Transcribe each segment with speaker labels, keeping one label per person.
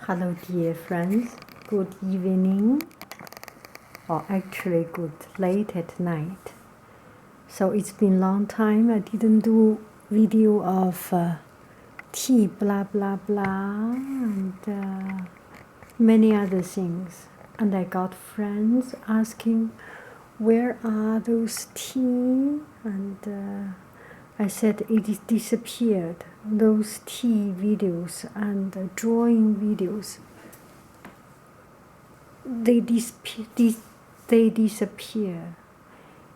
Speaker 1: Hello dear friends, good evening, or actually good late at night. So it's been a long time I didn't do video of tea blah blah blah and many other things. And I got friends asking where are those tea, and I said it is disappeared. Those tea videos and drawing videos, they disappear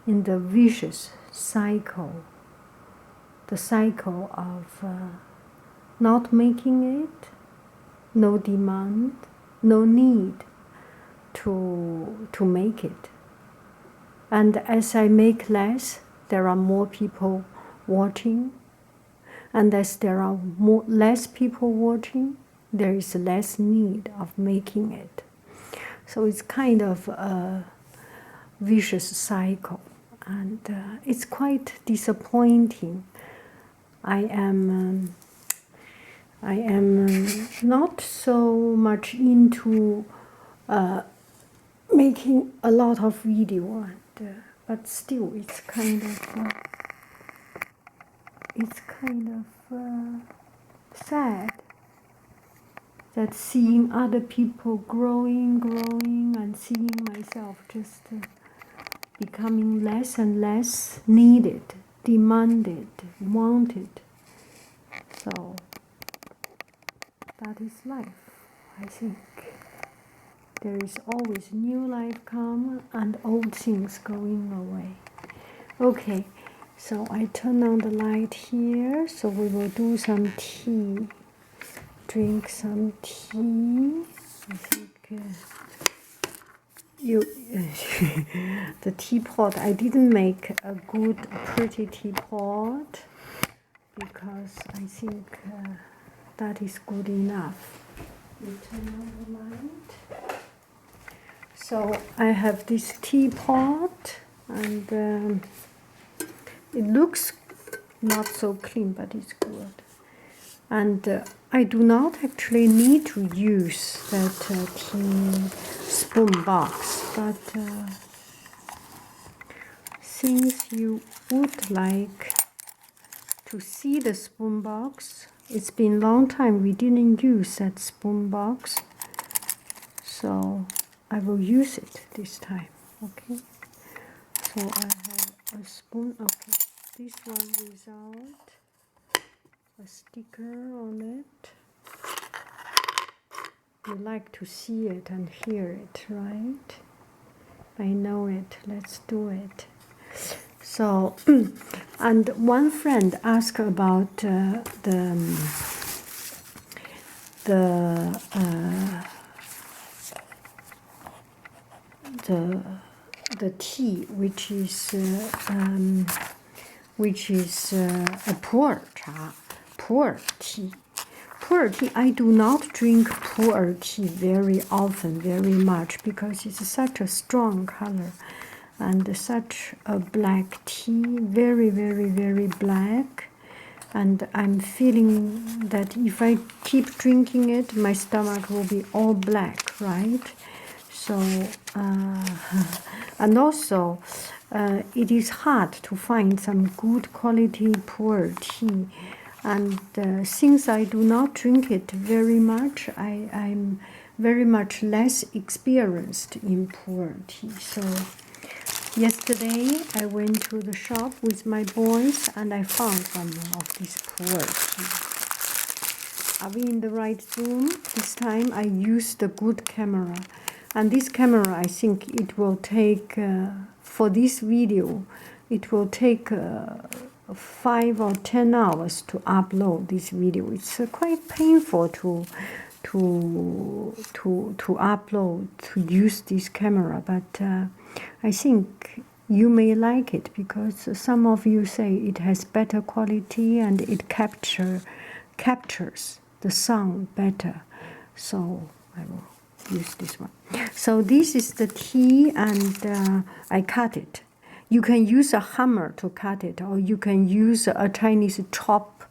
Speaker 1: in the vicious cycle, the cycle of not making it, no demand, no need to make it. And as I make less, there are more people watching, and as there are less people watching, there is less need of making it. So it's kind of a vicious cycle, and it's quite disappointing. I am not so much into making a lot of video, and, but still, it's kind of sad that seeing other people growing, and seeing myself just becoming less and less needed, demanded, wanted. So that is life, I think. There is always new life come and old things going away. Okay, so I turn on the light here, so we will do some tea. Drink some tea. I think the teapot, I didn't make a good, pretty teapot because I think that is good enough. You turn on the light. So I have this teapot, and it looks not so clean, but it's good. And I do not actually need to use that tea spoon box, but since you would like to see the spoon box, it's been a long time we didn't use that spoon box, so I will use it this time. Okay, so I have a spoon. Okay, this one without a sticker on it. You like to see it and hear it, right? I know it. Let's do it. So, and one friend asked about the tea, which is a pu'er cha, pu'er tea. Pu'er tea, I do not drink pu'er tea very often, very much, because it's such a strong color and such a black tea, very, very, very black. And I'm feeling that if I keep drinking it, my stomach will be all black, right? So, and also, it is hard to find some good quality pu'er tea. And since I do not drink it very much, I'm very much less experienced in pu'er tea. So yesterday I went to the shop with my boys and I found some of this pu'er tea. Are we in the right room? This time I used a good camera. And this camera, I think it will take, for this video, it will take 5 or 10 hours to upload this video. It's quite painful to upload, to use this camera, but I think you may like it because some of you say it has better quality and it captures the sound better. So I will use this one. So this is the tea, and I cut it. You can use a hammer to cut it, or you can use a Chinese chop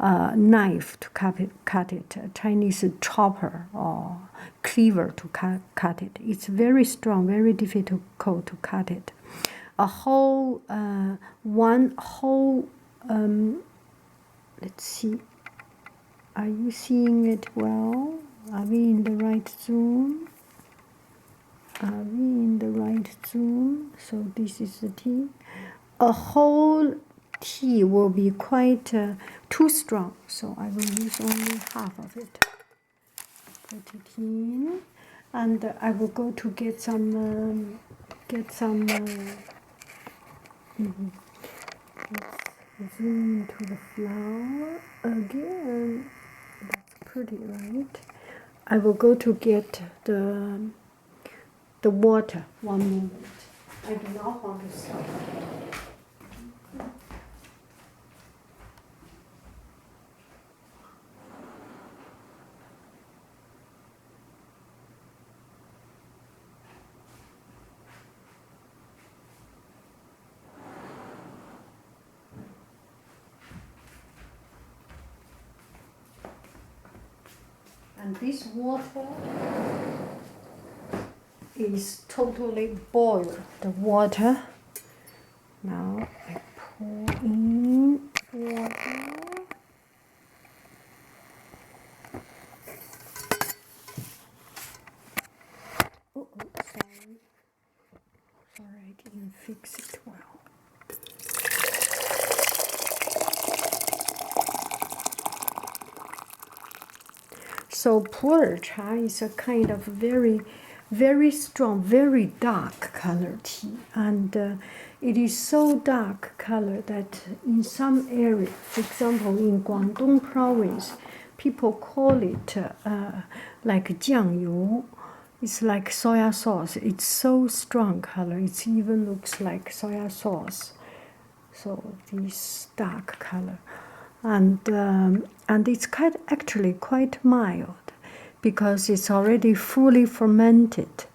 Speaker 1: knife to cut it, a Chinese chopper or cleaver to cut it. It's very strong, very difficult to cut it. A whole, one whole, let's see, are you seeing it well? Are we in the right zoom? Are we in the right zoom? So this is the tea. A whole tea will be quite too strong, so I will use only half of it. Put it in, and I will go to get some. Let's zoom into the flower again. That's pretty, right? I will go to get the water. One moment. I do not want to stop. And this water is totally boiled. The water. Now I pour in water. Oh, sorry. Sorry, I didn't fix it well. So pu'er cha is a kind of very strong, very dark color tea, and it is so dark color that in some area, for example, in Guangdong province, people call it like jiangyu. It's like soya sauce. It's so strong color. It even looks like soya sauce. So this dark color. And it's actually quite mild because it's already fully fermented.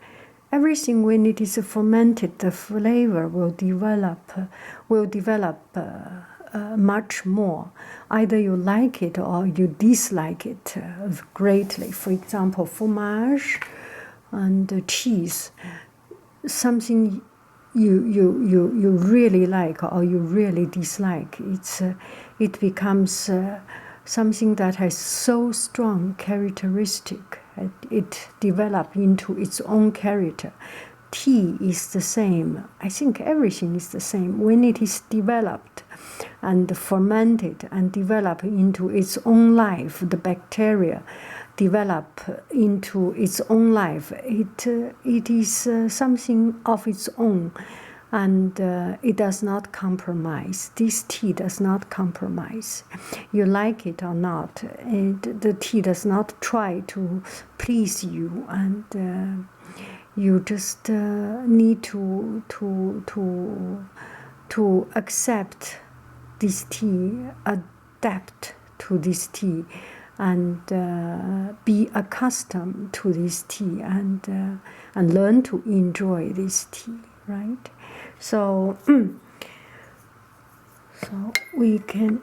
Speaker 1: Everything when it is fermented, the flavor will develop much more. Either you like it or you dislike it greatly. For example, fromage and cheese, something you really like or you really dislike. It becomes something that has so strong characteristic. It develops into its own character. Tea is the same. I think everything is the same. When it is developed and fermented and develop into its own life, the bacteria develop into its own life. It is something of its own, and it does not compromise. This tea does not compromise. You like it or not, the tea does not try to please you, and you just need to accept this tea, adapt to this tea, and be accustomed to this tea, and learn to enjoy this tea, right? So, so we can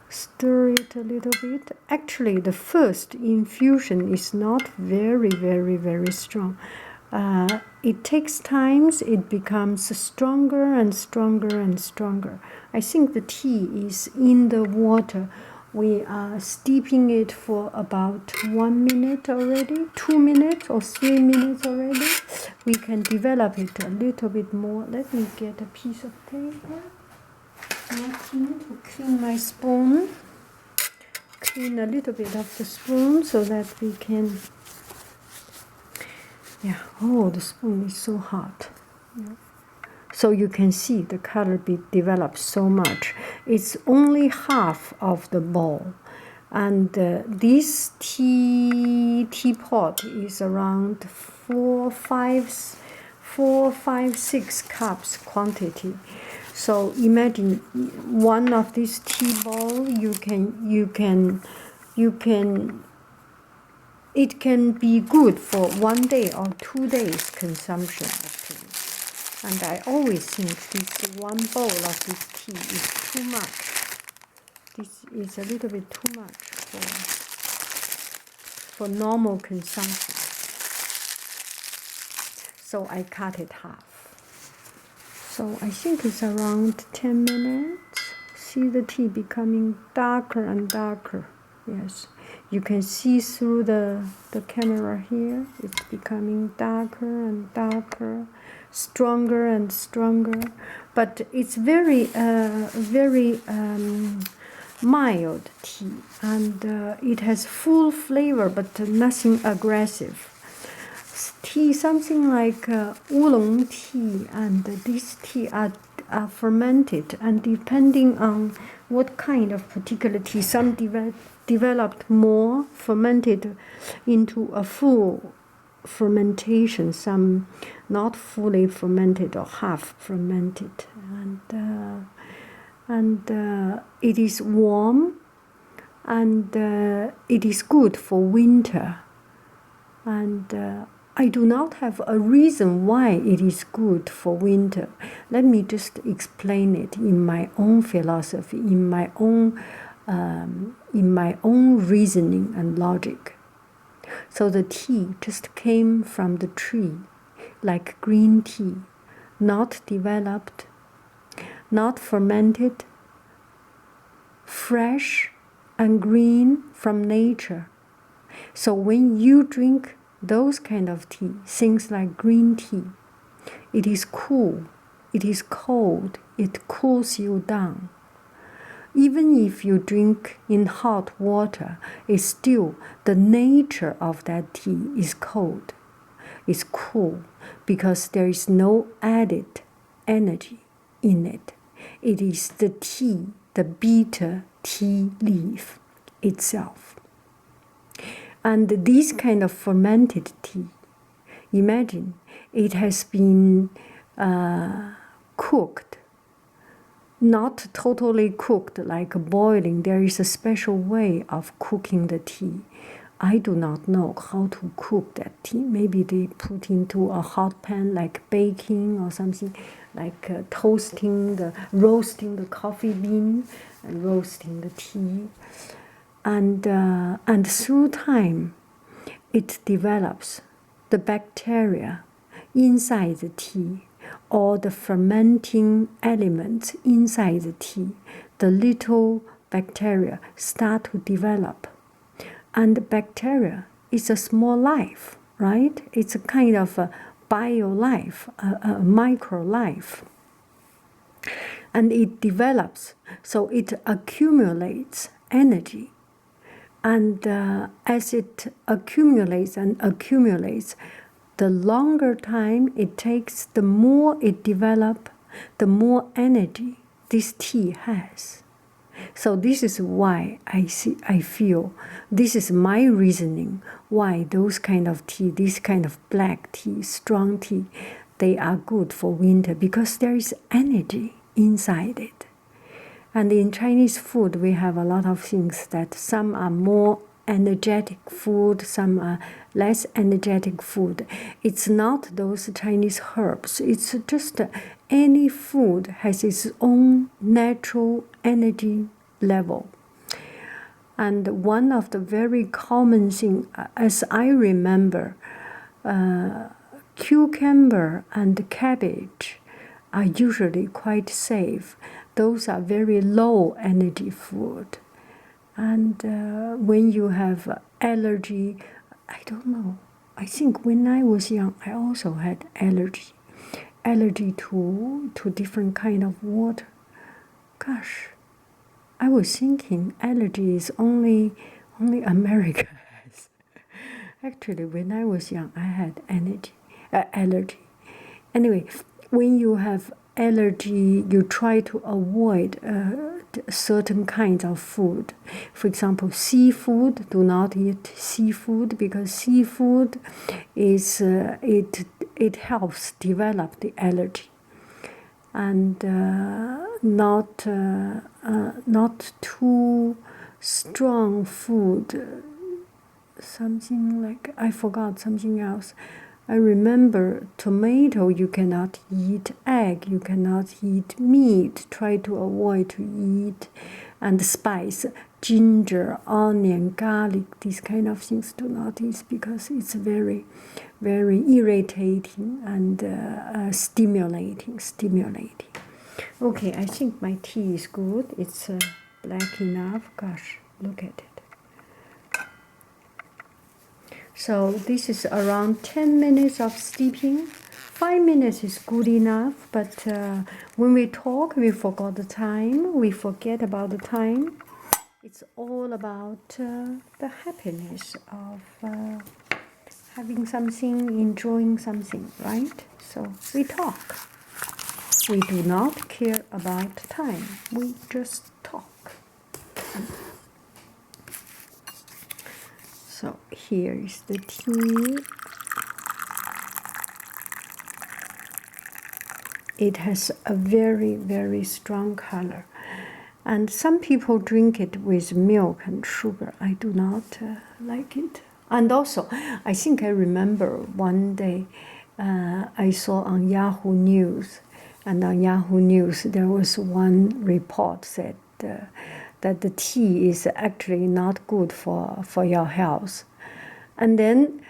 Speaker 1: stir it a little bit. Actually, the first infusion is not very strong. It takes time. It becomes stronger and stronger and stronger. I think the tea is in the water. We are steeping it for about 1 minute already, 2 minutes or 3 minutes already. We can develop it a little bit more. Let me get a piece of paper. Nothing to clean my spoon. Clean a little bit of the spoon so that we can. Yeah. Oh, the spoon is so hot. Yeah. So you can see the color develops so much. It's only half of the bowl. And this teapot is around 4, 5, 6 cups quantity. So imagine one of these tea bowl, it can be good for 1 day or 2 days consumption actually. And I always think this one bowl of this tea is too much. This is a little bit too much for normal consumption. So I cut it half. So I think it's around 10 minutes. See the tea becoming darker and darker. Yes, you can see through the camera here. It's becoming darker and darker, stronger and stronger. But it's very mild tea, and it has full flavor, but nothing aggressive. Tea, something like oolong tea and this tea are fermented, and depending on what kind of particular tea, some developed more fermented into a full fermentation, some not fully fermented or half fermented, and it is warm, and it is good for winter, and I do not have a reason why it is good for winter. Let me just explain it in my own philosophy, in my own reasoning and logic. So the tea just came from the tree, like green tea, not developed, not fermented, fresh and green from nature. So when you drink those kind of tea, things like green tea, it is cool, it is cold, it cools you down. Even if you drink in hot water, it's still the nature of that tea is cold, it's cool, because there is no added energy in it. It is the tea, the bitter tea leaf itself. And this kind of fermented tea, imagine it has been cooked, not totally cooked like boiling. There is a special way of cooking the tea. I do not know how to cook that tea. Maybe they put into a hot pan like baking or something, like roasting the coffee bean and roasting the tea. And through time, it develops the bacteria inside the tea, or the fermenting elements inside the tea. The little bacteria start to develop. And bacteria is a small life, right? It's a kind of a bio-life, a micro-life. And it develops, so it accumulates energy. And as it accumulates and accumulates, the longer time it takes, the more it develops, the more energy this tea has. So this is why I feel, this is my reasoning, why those kind of tea, this kind of black tea, strong tea, they are good for winter, because there is energy inside it. And in Chinese food, we have a lot of things that some are more energetic food, some are less energetic food. It's not those Chinese herbs. It's just any food has its own natural energy level. And one of the very common things, as I remember, cucumber and cabbage are usually quite safe. Those are very low energy food. And when you have allergy, I don't know. I think when I was young, I also had allergy to different kind of water. Gosh, I was thinking allergy is only America has. Actually, when I was young, I had allergy. Anyway, when you have allergy, you try to avoid certain kinds of food. For example, seafood, do not eat seafood, because seafood is it helps develop the allergy. And not too strong food, something like, I forgot something else. I remember tomato, you cannot eat egg, you cannot eat meat, try to avoid to eat, and spice, ginger, onion, garlic, these kind of things do not eat because it's very, very irritating and stimulating. Okay, I think my tea is good. It's black enough. Gosh, look at it. So this is around 10 minutes of steeping. 5 minutes is good enough, but when we talk, we forgot the time. We forget about the time. It's all about the happiness of having something, enjoying something, right? So we talk. We do not care about time. We just talk. So here is the tea. It has a very, very strong color. And some people drink it with milk and sugar. I do not like it. And also, I think I remember one day I saw on Yahoo News, and on Yahoo News there was one report said that the tea is actually not good for your health. And then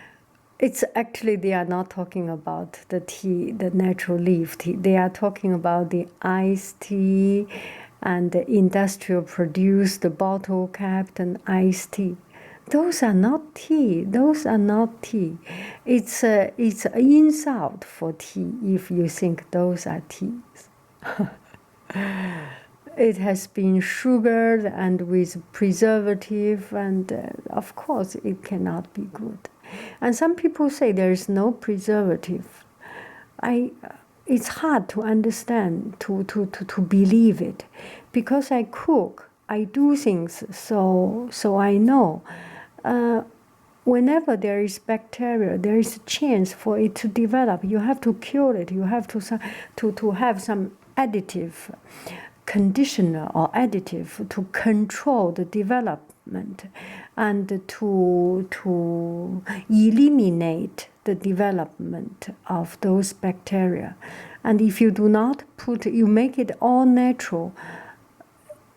Speaker 1: it's actually, they are not talking about the tea, the natural leaf tea. They are talking about the iced tea and the industrial produced, the bottle capped and iced tea. Those are not tea. Those are not tea. It's an insult for tea if you think those are teas. It has been sugared and with preservative, and of course it cannot be good. And some people say there is no preservative. It's hard to understand, to believe it, because I cook, I do things, so I know. Whenever there is bacteria, there is a chance for it to develop. You have to cure it. You have to have some additive, conditioner or additive to control the development and to eliminate the development of those bacteria. And if you do not you make it all natural,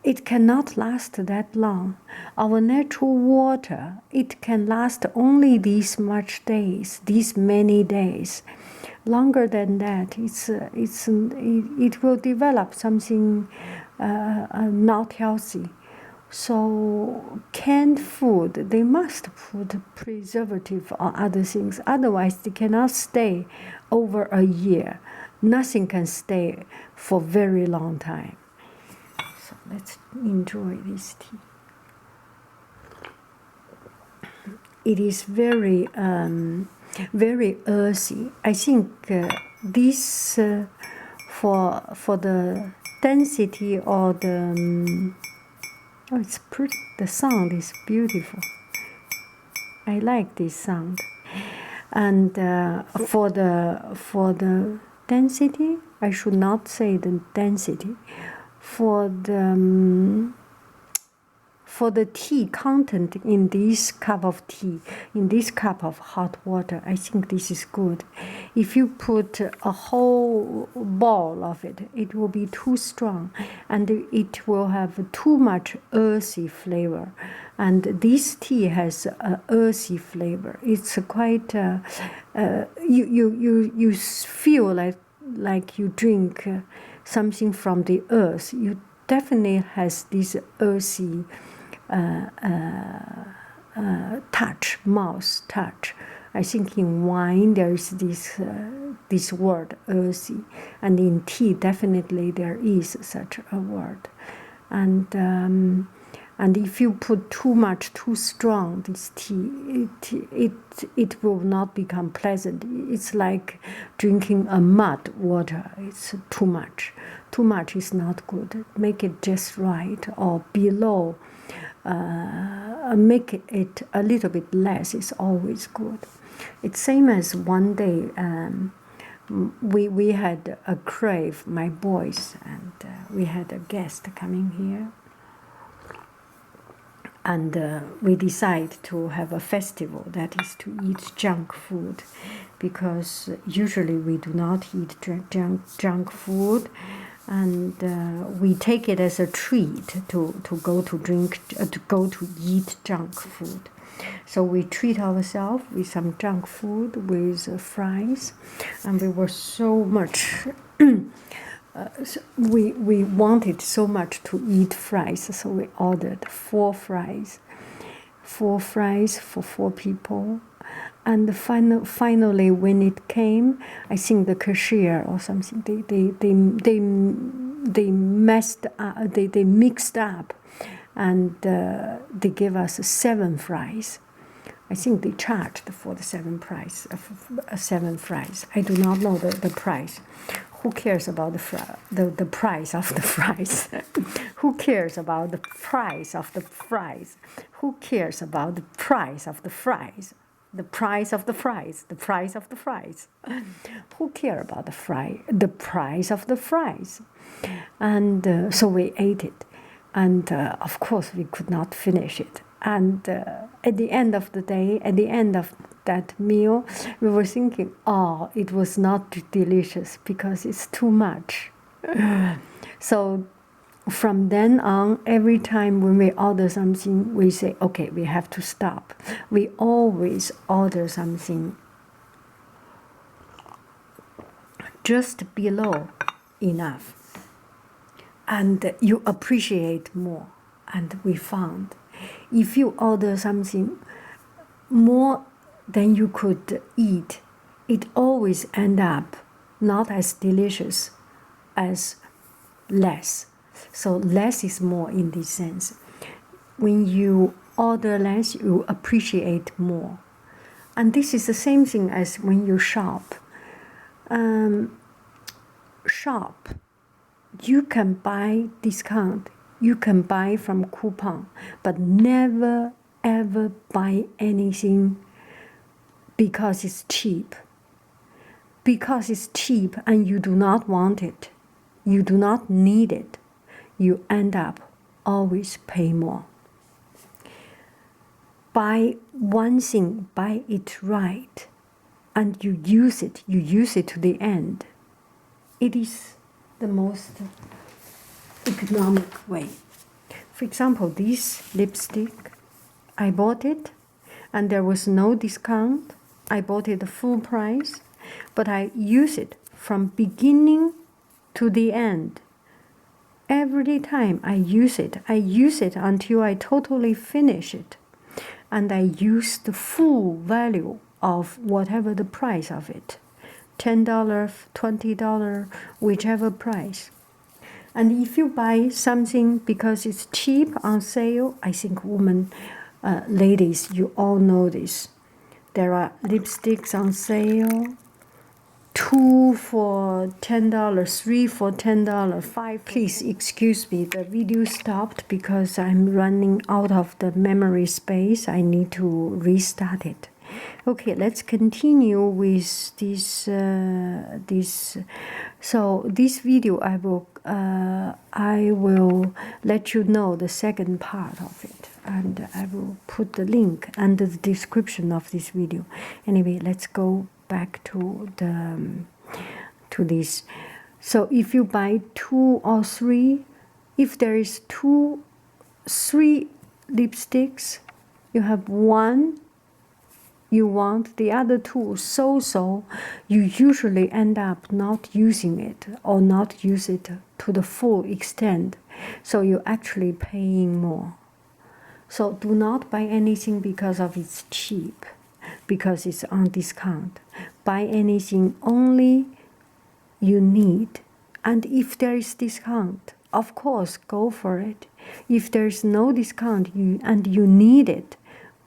Speaker 1: it cannot last that long. Our natural water, it can last only these many days. Longer than that, it will develop something not healthy. So canned food, they must put preservative or other things. Otherwise, they cannot stay over a year. Nothing can stay for a very long time. So let's enjoy this tea. It is very, very earthy. I think this for the density or the oh, it's pretty. The sound is beautiful. I like this sound. And for the density, I should not say the density. For the tea content in this cup of tea, in this cup of hot water, I think this is good. If you put a whole bowl of it, it will be too strong and it will have too much earthy flavor. And this tea has an earthy flavor. It's quite, you feel like you drink something from the earth. You definitely has this earthy touch, mouth touch. I think in wine there is this word earthy, and in tea definitely there is such a word. And if you put too strong this tea, it will not become pleasant. It's like drinking a mud water. It's too much. Too much is not good. Make it just right or below. Make it a little bit less is always good. It's same as one day we had a crave, my boys, and we had a guest coming here. And we decide to have a festival, that is to eat junk food, because usually we do not eat junk food, and we take it as a treat to go to eat junk food. So we treat ourselves with some junk food, with fries, and we were so much. We wanted so much to eat fries, so we ordered 4 fries for 4 people. And finally, when it came, I think the cashier or something, they messed up, they mixed up, and they gave us 7 fries. I think they charged for the 7 fries. I do not know the price. Who cares about the price of the fries? Who cares about the price of the fries? Who cares about the price of the fries? The price of the fries. The price of the fries. Who care about the price of the fries? And so we ate it, and of course we could not finish it. And at the end of the day, at the end of that meal, we were thinking, oh, it was not delicious because it's too much. So from then on, every time when we order something, we say, okay, we have to stop. We always order something just below enough, and you appreciate more. And we found, if you order something more than you could eat, it always ends up not as delicious as less. So less is more in this sense. When you order less, you appreciate more. And this is the same thing as when you shop. You can buy discount, you can buy from coupon, but never ever buy anything because it's cheap. Because it's cheap and you do not want it, you do not need it, you end up always pay more. Buy one thing, buy it right, and you use it to the end. It is the most economic way. For example, this lipstick, I bought it and there was no discount. I bought it full price, but I use it from beginning to the end. Every time I use it until I totally finish it. And I use the full value of whatever the price of it. $10, $20, whichever price. And if you buy something because it's cheap on sale, I think ladies, you all know this. There are lipsticks on sale, 2 for $10, 3 for $10, 5. Please excuse me, the video stopped because I'm running out of the memory space. I need to restart it. Okay, let's continue with this. So this video, I will let you know the second part of it, and I will put the link under the description of this video. Anyway, let's go back to this. So if you buy 2 or 3, if there is 3 lipsticks, you have 1 you want, the other 2 so, you usually end up not using it or not use it to the full extent. So you're actually paying more. So do not buy anything because of it's cheap, because it's on discount. Buy anything only you need. And if there is discount, of course, go for it. If there is no discount and you need it,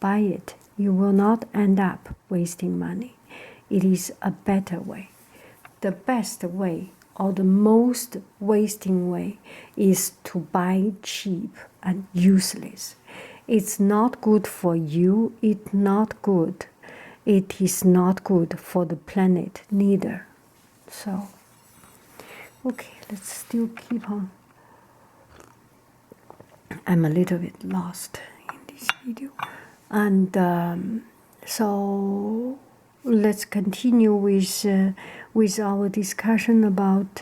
Speaker 1: buy it. You will not end up wasting money. It is a better way. The best way, or the most wasting way, is to buy cheap and useless. It's not good for you. It's not good. It is not good for the planet neither. So, okay, let's still keep on. I'm a little bit lost in this video. And so let's continue with our discussion about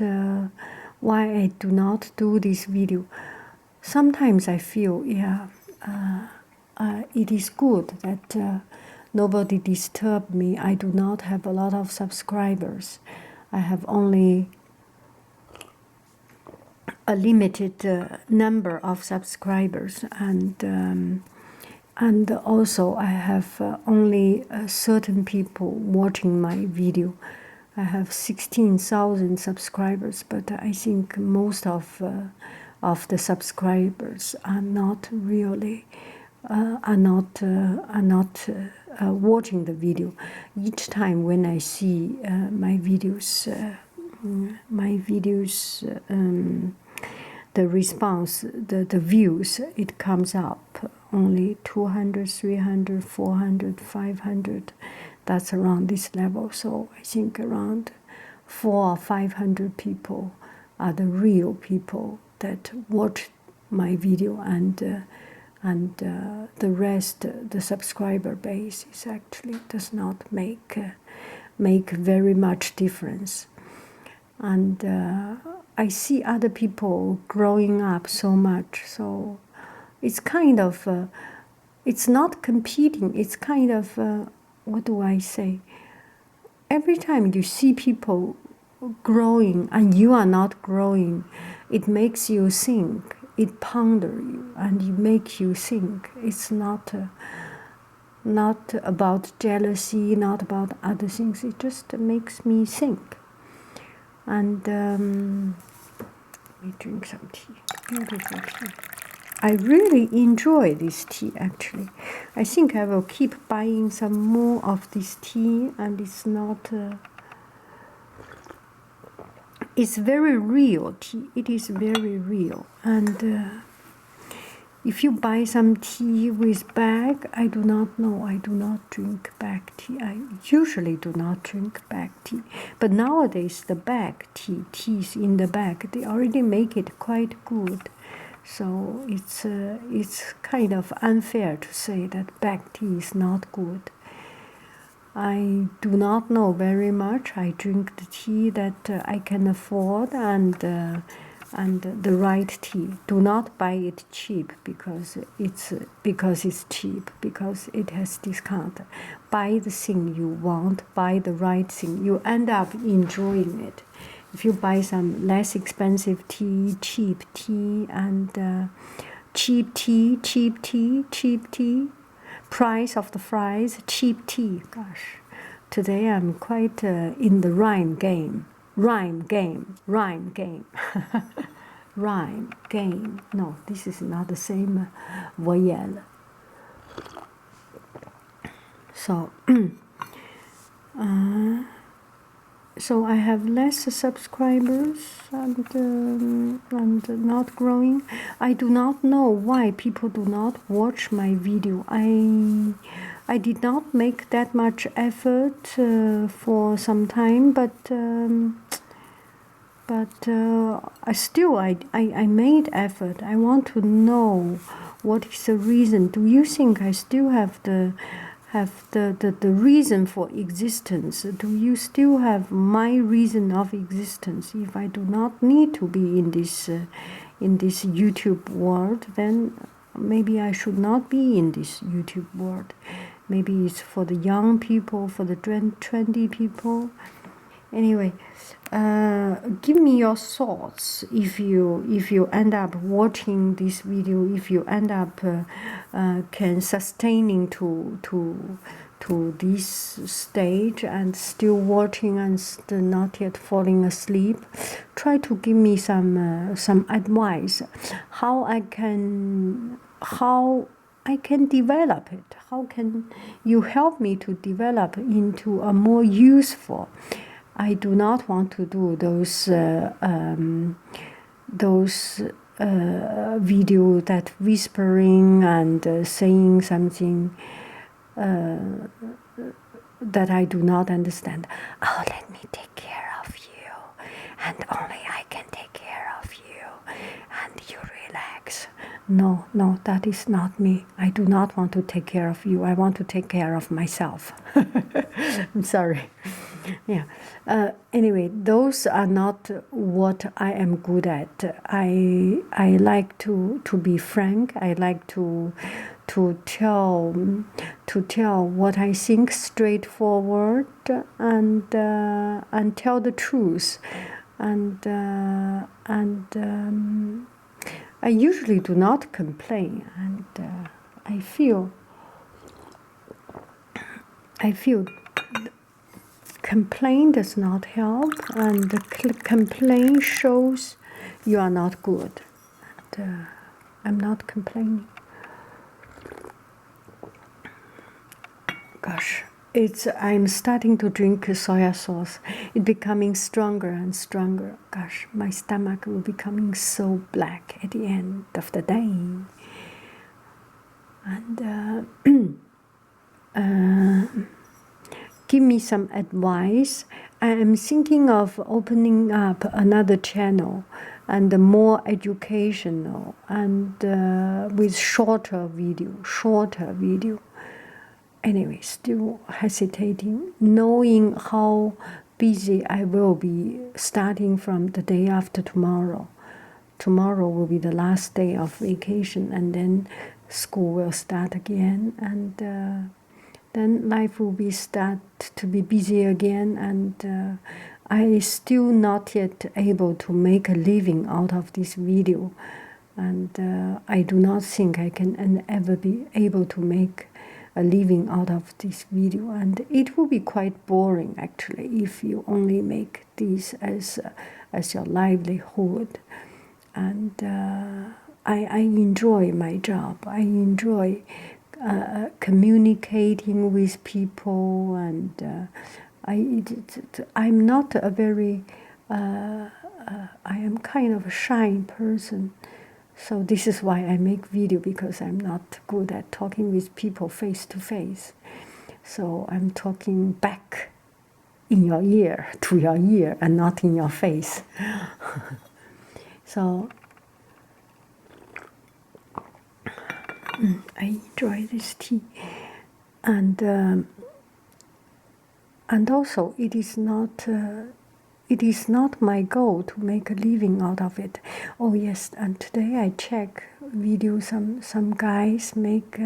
Speaker 1: why I do not do this video. Sometimes I feel, it is good that nobody disturb me. I do not have a lot of subscribers. I have only a limited number of subscribers, and also I have only certain people watching my video. I have 16,000 subscribers, but I think most of the subscribers are not really watching the video. Each time when I see my videos, the response, the views, it comes up only 200, 300, 400, 500. That's around this level. So I think around 400 or 500 people are the real people that watch my video, and the rest, the subscriber base, is actually does not make very much difference. And I see other people growing up so much, so it's kind of it's not competing. It's kind of what do I say? Every time you see people growing and you are not growing, it makes you think. It ponder you and it makes you think. It's not about jealousy, not about other things. It just makes me think. And let me drink some tea. Beautiful tea. I really enjoy this tea, actually. I think I will keep buying some more of this tea, and it's not... it's very real tea. It is very real. And if you buy some tea with bag, I do not know. I do not drink bag tea. I usually do not drink bag tea. But nowadays, the bag teas in the bag, they already make it quite good. So it's kind of unfair to say that bag tea is not good. I do not know very much. I drink the tea that I can afford, and the right tea. Do not buy it cheap because it's cheap, because it has discount. Buy the thing you want. Buy the right thing. You end up enjoying it. If you buy some less expensive tea, cheap tea, and cheap tea, price of the fries, cheap tea. Gosh, today I'm quite in the rhyme game. Rhyme game. Rhyme game. No, this is not the same voyelle. So, so I have less subscribers and not growing. I do not know why people do not watch my video. I did not make that much effort for some time, but I made effort. I want to know what is the reason. Do you think I still have the reason for existence? Do you still have my reason of existence? If I do not need to be in this YouTube world, then maybe I should not be in this YouTube world. Maybe it's for the young people, for the trendy people. Anyway, give me your thoughts if you end up watching this video, if you end up can sustaining to this stage and still watching and still not yet falling asleep. Try to give me some advice how I can develop it. How can you help me to develop into a more useful? I do not want to do those video that whispering and saying something that I do not understand. Oh, let me take care of you, and only I can take care of you, and you relax. No, no, that is not me. I do not want to take care of you. I want to take care of myself. I'm sorry. Yeah. Anyway, those are not what I am good at. I like to be frank. I like to tell what I think straightforward and tell the truth and I usually do not complain, and I feel complain does not help, and the complaint shows you are not good. And, I'm not complaining. Gosh, I'm starting to drink soya sauce. It's becoming stronger and stronger. Gosh, my stomach will becoming so black at the end of the day. And give me some advice. I am thinking of opening up another channel and more educational and with shorter video. Anyway, still hesitating, knowing how busy I will be starting from the day after tomorrow. Tomorrow will be the last day of vacation, and then school will start again, and then life will be start to be busy again, and I still not yet able to make a living out of this video, and I do not think I can ever be able to make a living out of this video, and it will be quite boring actually if you only make this as your livelihood. And I enjoy my job. I enjoy communicating with people, and I'm not a very I am kind of a shy person. So this is why I make video, because I'm not good at talking with people face to face. So I'm talking back in your ear, to your ear, and not in your face. So I enjoy this tea, and also it is not my goal to make a living out of it. Oh yes, and today I check video. Some guys make.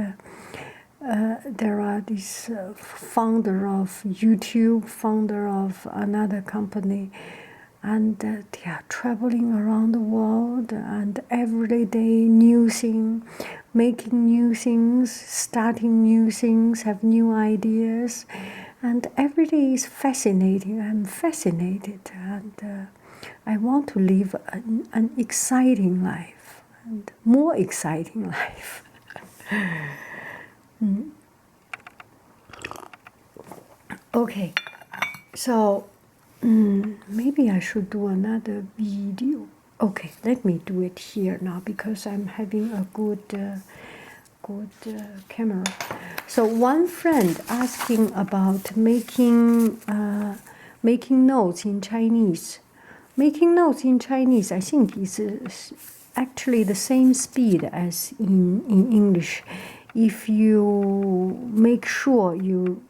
Speaker 1: There are this founder of YouTube, founder of another company, and they are traveling around the world, and every day new thing, making new things, starting new things, have new ideas, and every day is fascinating. I'm fascinated, and I want to live an exciting life, and more exciting life. Okay, so maybe I should do another video. Okay, let me do it here now, because I'm having a good camera. So one friend asking about making notes in Chinese. Making notes in Chinese, I think, is actually the same speed as in English. If you make sure you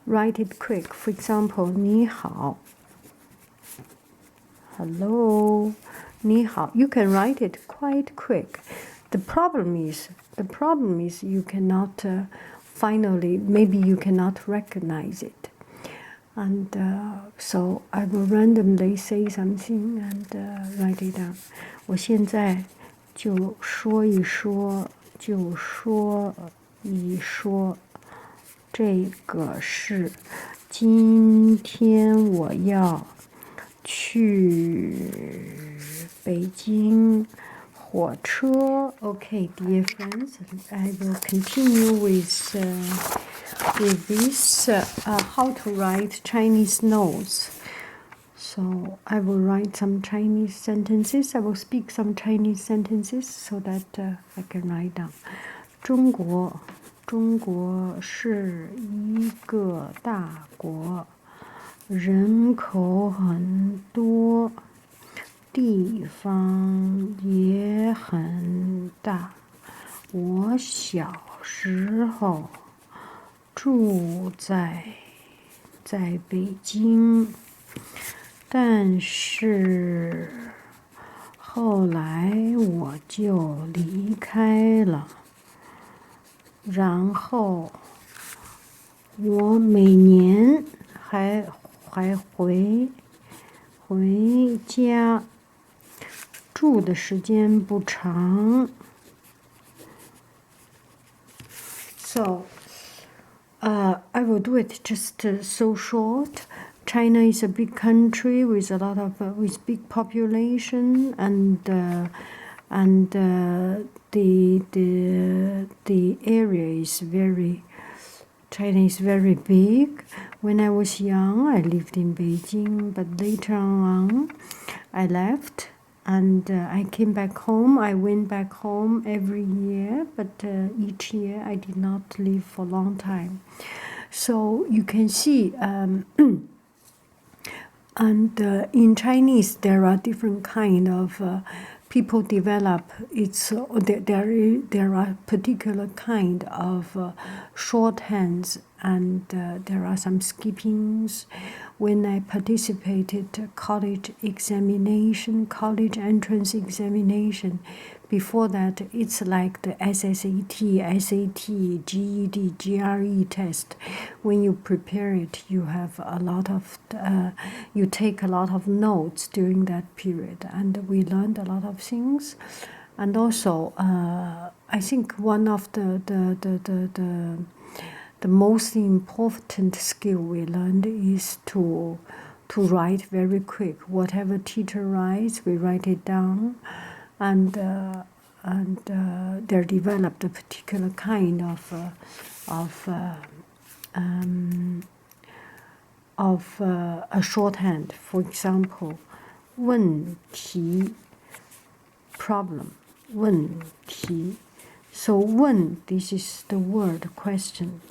Speaker 1: write it quick. For example, 你好, hello, 你好. You can write it quite quick. The problem is you cannot finally, maybe you cannot recognize it. And so I will randomly say something and write it down. 我现在就说一说这个是今天我要去北京火车. Okay, dear friends, I will continue with this how to write Chinese notes. So I will write some Chinese sentences. I will speak some Chinese sentences so that I can write down. 中国是一个大国，人口很多，地方也很大。我小时候住在北京，但是后来我就离开了，然后我每年还回家，住的时间不长。So, I will do it just so short. China is a big country with a lot of with big population, and the area is very. China is very big. When I was young, I lived in Beijing, but later on, I left and I came back home. I went back home every year, but each year I did not live for a long time. So you can see, and in Chinese there are different kind of people develop. It's there are particular kind of shorthands, and there are some skippings. When I participated college entrance examination, before that it's like the SSAT, SAT, GED, GRE test. When you prepare it, you have a lot of you take a lot of notes during that period, and we learned a lot of things. And also, I think one of the most important skill we learned is to write very quick. Whatever teacher writes, we write it down, and they're developed a particular kind of a shorthand. For example, 问题 problem, 问题. So 问, this is the word question.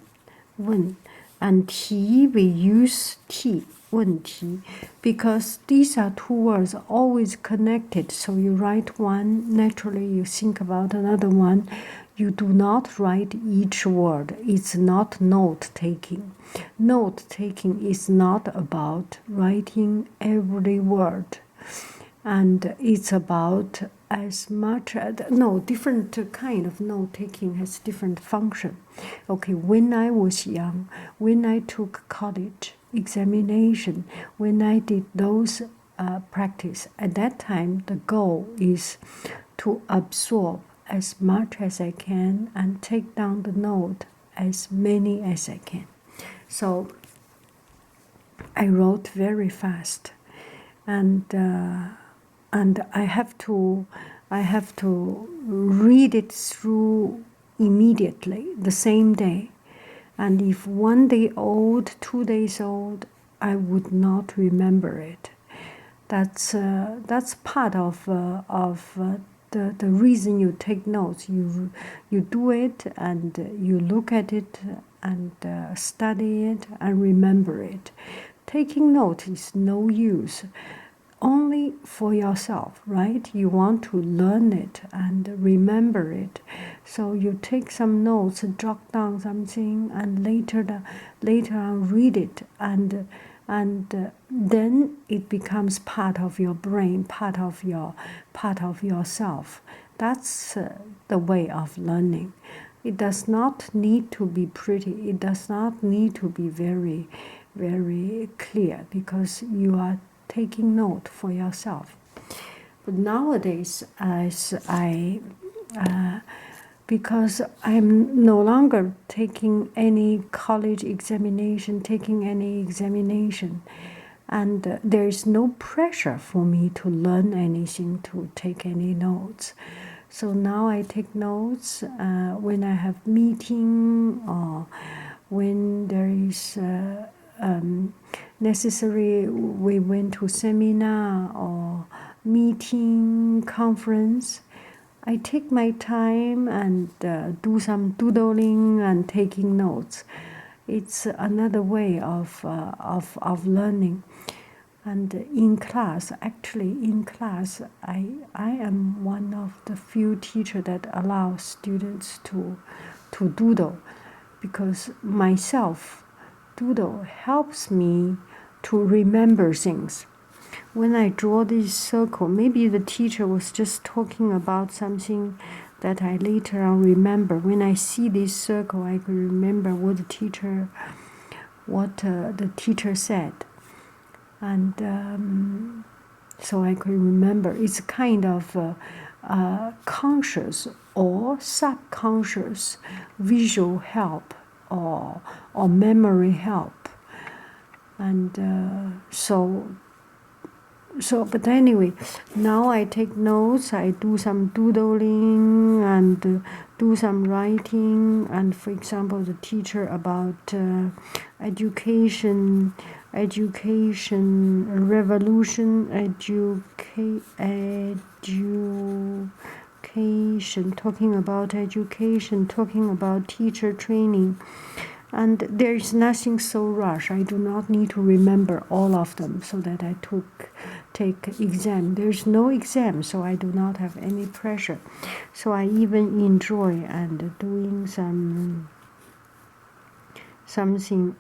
Speaker 1: 问, and 题 we use 题 问题 because these are two words always connected. So you write one, naturally you think about another one. You do not write each word. It's not note taking. Note taking is not about writing every word, and it's about as much as different kind of note taking has different function. Okay, when I was young, when I took college examination, when I did those practice, at that time the goal is to absorb as much as I can and take down the note as many as I can. So I wrote very fast, and I have to read it through immediately, the same day. And if 1 day old, 2 days old, I would not remember it. That's part of the reason you take notes. You do it, and you look at it, and study it and remember it. Taking note is no use only for yourself, right? You want to learn it and remember it. So you take some notes, jot down something, and later on read it, and then it becomes part of your brain, part of yourself. That's the way of learning. It does not need to be pretty. It does not need to be very, very clear, because you are taking note for yourself. But nowadays, because I'm no longer taking any college examination, and there is no pressure for me to learn anything, to take any notes. So now I take notes when I have meeting, or when there is necessary, we went to seminar or meeting, conference. I take my time and do some doodling and taking notes. It's another way of learning. And in class, actually in class, I am one of the few teachers that allow students to doodle, because myself, doodle helps me to remember things. When I draw this circle, maybe the teacher was just talking about something that I later on remember. When I see this circle, I can remember what the teacher said. And so I can remember. It's kind of conscious or subconscious visual help or memory help. And but anyway, now I take notes, I do some doodling and do some writing. And for example, the teacher about education revolution, education, talking about education, talking about teacher training. And there is nothing so rush. I do not need to remember all of them so that I take exam. There's no exam, so I do not have any pressure. So I even enjoy and doing something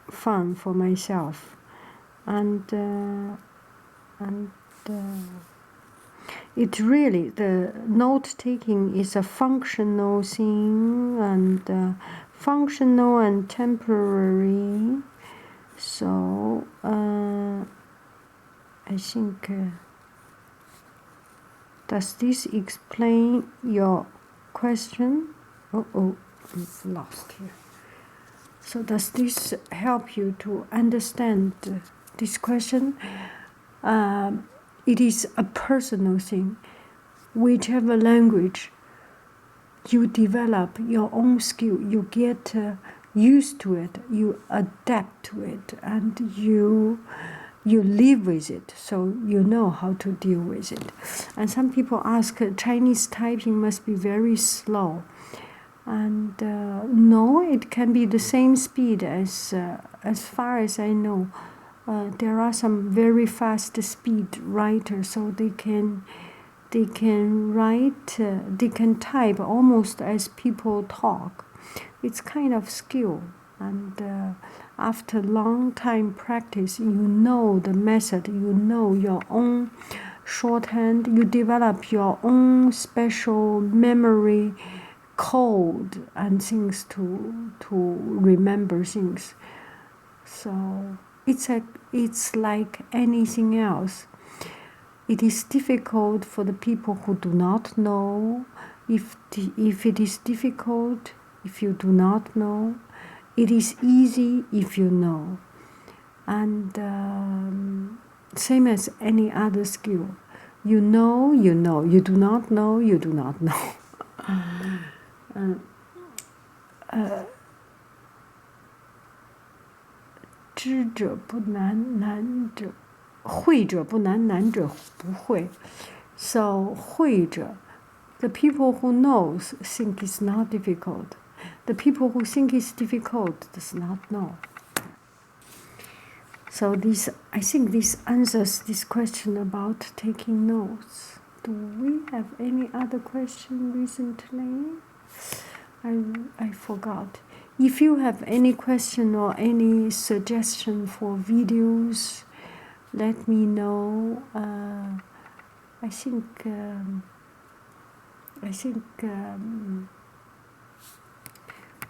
Speaker 1: fun for myself. And it really, the note taking is a functional thing, and functional and temporary. So I think, does this explain your question? I'm lost here. So does this help you to understand this question? It is a personal thing. Whichever language you develop your own skill, you get used to it, you adapt to it, and you live with it, so you know how to deal with it. And some people ask, Chinese typing must be very slow. And no, it can be the same speed as far as I know. There are some very fast speed writers, so they can write, they can type almost as people talk. It's kind of skill, and after long time practice, you know the method, you know your own shorthand, you develop your own special memory code and things to remember things. So it's like anything else. It is difficult for the people who do not know. If it is difficult, if you do not know, it is easy if you know. And same as any other skill. You know, you know. You do not know, you do not know. 知者不难，难者会者不难，难者不会。So 会者, the people who knows think it's not difficult. The people who think it's difficult does not know. So I think this answers this question about taking notes. Do we have any other question recently? I forgot. If you have any question or any suggestion for videos, let me know. I think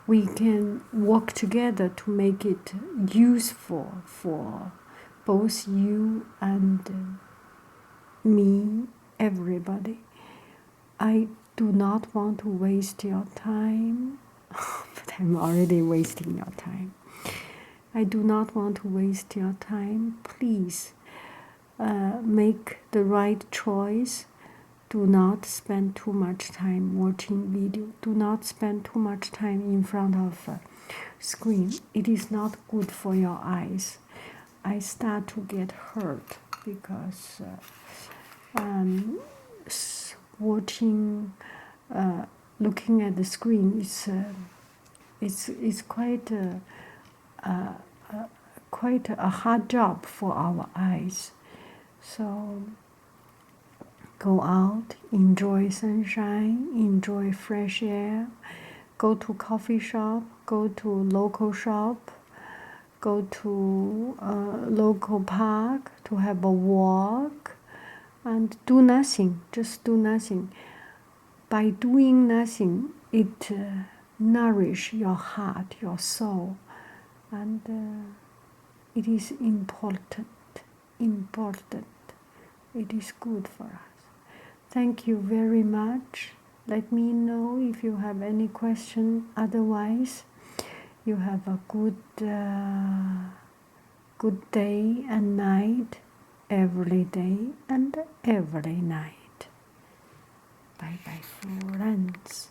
Speaker 1: we can work together to make it useful for both you and me, everybody. I do not want to waste your time, but I'm already wasting your time. I do not want to waste your time. Please make the right choice. Do not spend too much time watching video. Do not spend too much time in front of a screen. It is not good for your eyes. I start to get hurt because watching, looking at the screen is quite quite a hard job for our eyes. So go out, enjoy sunshine, enjoy fresh air, go to coffee shop, go to local shop, go to a local park to have a walk, and do nothing, just do nothing. By doing nothing, it nourish your heart, your soul, and it is important, important. It is good for us. Thank you very much. Let me know if you have any question. Otherwise, you have a good day and night, every day and every night. Bye bye, friends.